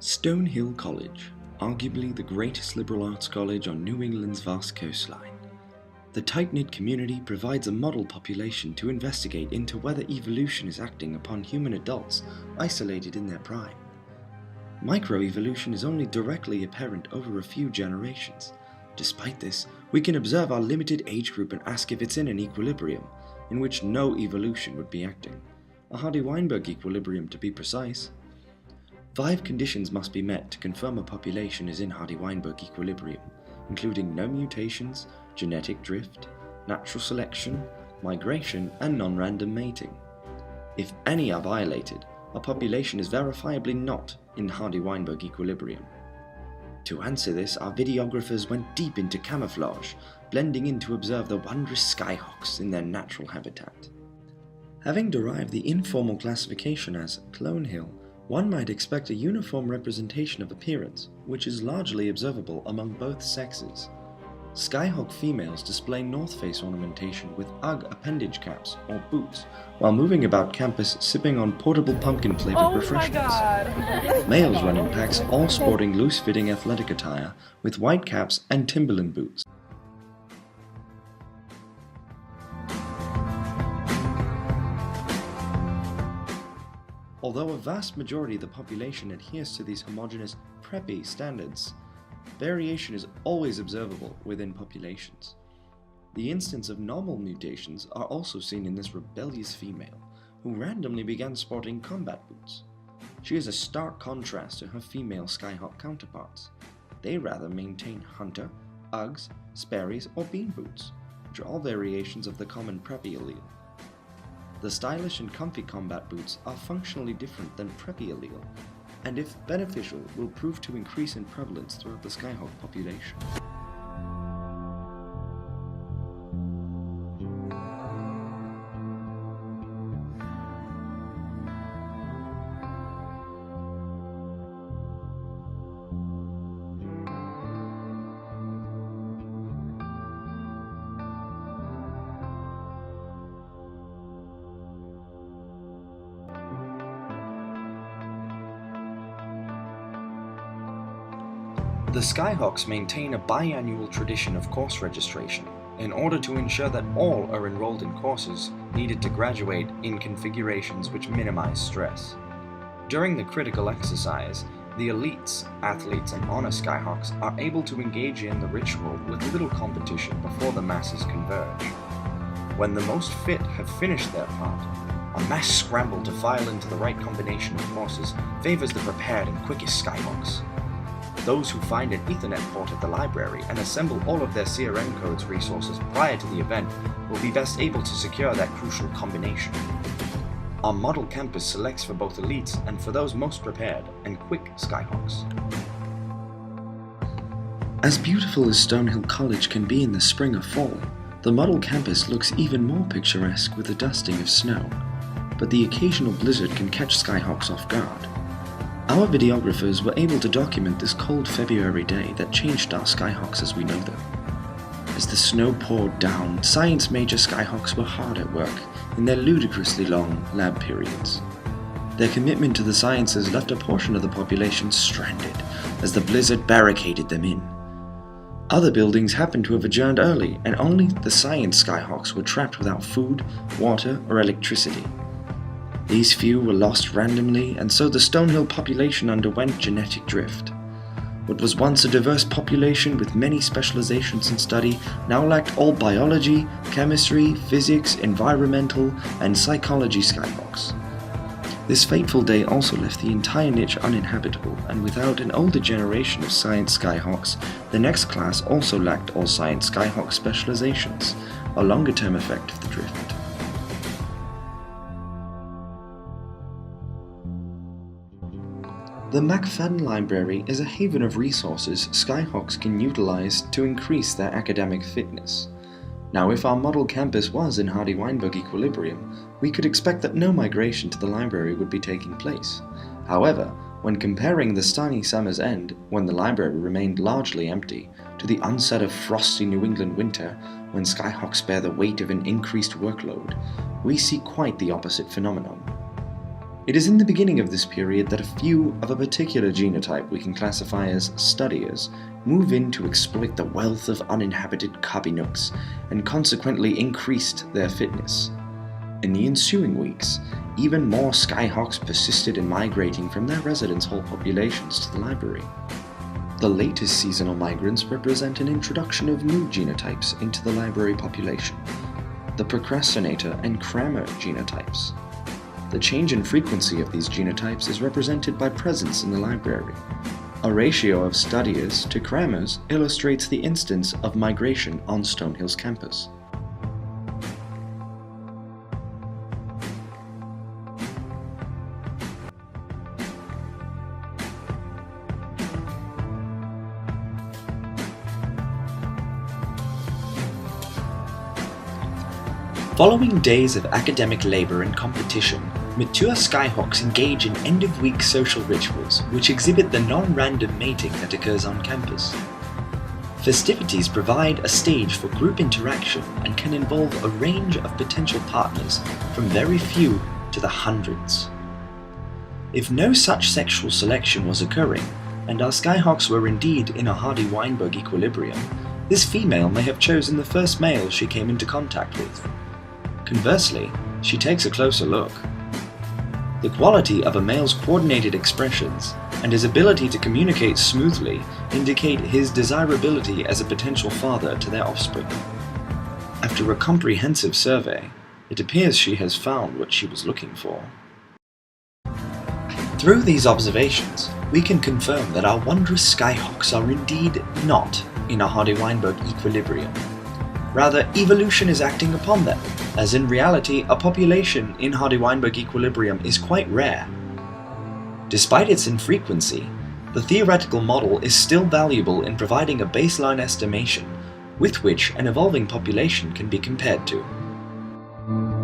Stonehill College, arguably the greatest liberal arts college on New England's vast coastline. The tight-knit community provides a model population to investigate into whether evolution is acting upon human adults isolated in their prime. Microevolution is only directly apparent over a few generations. Despite this, we can observe our limited age group and ask if it's in an equilibrium, in which no evolution would be acting. A Hardy-Weinberg equilibrium, to be precise. 5 conditions must be met to confirm a population is in Hardy-Weinberg equilibrium, including no mutations, genetic drift, natural selection, migration, and non-random mating. If any are violated, a population is verifiably not in Hardy-Weinberg equilibrium. To answer this, our videographers went deep into camouflage, blending in to observe the wondrous skyhawks in their natural habitat. Having derived the informal classification as Clone Hill, one might expect a uniform representation of appearance, which is largely observable among both sexes. Skyhawk females display north face ornamentation with UGG appendage caps or boots, while moving about campus sipping on portable pumpkin-flavored refreshments. Males run in packs, all sporting loose-fitting athletic attire with white caps and Timberland boots. Although a vast majority of the population adheres to these homogeneous, preppy standards, variation is always observable within populations. The instance of normal mutations are also seen in this rebellious female, who randomly began sporting combat boots. She is a stark contrast to her female Skyhawk counterparts. They rather maintain hunter, Uggs, Sperry's, or bean boots, which are all variations of the common preppy allele. The stylish and comfy combat boots are functionally different than preppy allele, and if beneficial, will prove to increase in prevalence throughout the Skyhawk population. The Skyhawks maintain a biannual tradition of course registration in order to ensure that all are enrolled in courses needed to graduate in configurations which minimize stress. During the critical exercise, the elites, athletes, and honor Skyhawks are able to engage in the ritual with little competition before the masses converge. When the most fit have finished their part, a mass scramble to file into the right combination of courses favors the prepared and quickest Skyhawks. Those who find an Ethernet port at the library and assemble all of their CRM codes resources prior to the event will be best able to secure that crucial combination. Our model campus selects for both elites and for those most prepared and quick Skyhawks. As beautiful as Stonehill College can be in the spring or fall, the model campus looks even more picturesque with the dusting of snow, but the occasional blizzard can catch Skyhawks off guard. Our videographers were able to document this cold February day that changed our Skyhawks as we know them. As the snow poured down, science major Skyhawks were hard at work in their ludicrously long lab periods. Their commitment to the sciences left a portion of the population stranded as the blizzard barricaded them in. Other buildings happened to have adjourned early, and only the science Skyhawks were trapped without food, water, or electricity. These few were lost randomly, and so the Stonehill population underwent genetic drift. What was once a diverse population with many specializations in study now lacked all biology, chemistry, physics, environmental, and psychology Skyhawks. This fateful day also left the entire niche uninhabitable, and without an older generation of science Skyhawks, the next class also lacked all science Skyhawk specializations, a longer-term effect of the drift. The McFadden Library is a haven of resources Skyhawks can utilize to increase their academic fitness. Now, if our model campus was in Hardy-Weinberg equilibrium, we could expect that no migration to the library would be taking place. However, when comparing the sunny summer's end, when the library remained largely empty, to the onset of frosty New England winter, when Skyhawks bear the weight of an increased workload, we see quite the opposite phenomenon. It is in the beginning of this period that a few of a particular genotype we can classify as studiers move in to exploit the wealth of uninhabited cubby nooks and consequently increased their fitness. In the ensuing weeks, even more Skyhawks persisted in migrating from their residence hall populations to the library. The latest seasonal migrants represent an introduction of new genotypes into the library population, the procrastinator and crammer genotypes. The change in frequency of these genotypes is represented by presence in the library. A ratio of studiers to crammers illustrates the instance of migration on Stonehill's campus. Following days of academic labor and competition, mature Skyhawks engage in end-of-week social rituals which exhibit the non-random mating that occurs on campus. Festivities provide a stage for group interaction and can involve a range of potential partners from very few to the hundreds. If no such sexual selection was occurring, and our Skyhawks were indeed in a Hardy-Weinberg equilibrium, this female may have chosen the first male she came into contact with. Conversely, she takes a closer look. The quality of a male's coordinated expressions and his ability to communicate smoothly indicate his desirability as a potential father to their offspring. After a comprehensive survey, it appears she has found what she was looking for. Through these observations, we can confirm that our wondrous Skyhawks are indeed not in a Hardy-Weinberg equilibrium. Rather, evolution is acting upon them, as in reality, a population in Hardy-Weinberg equilibrium is quite rare. Despite its infrequency, the theoretical model is still valuable in providing a baseline estimation with which an evolving population can be compared to.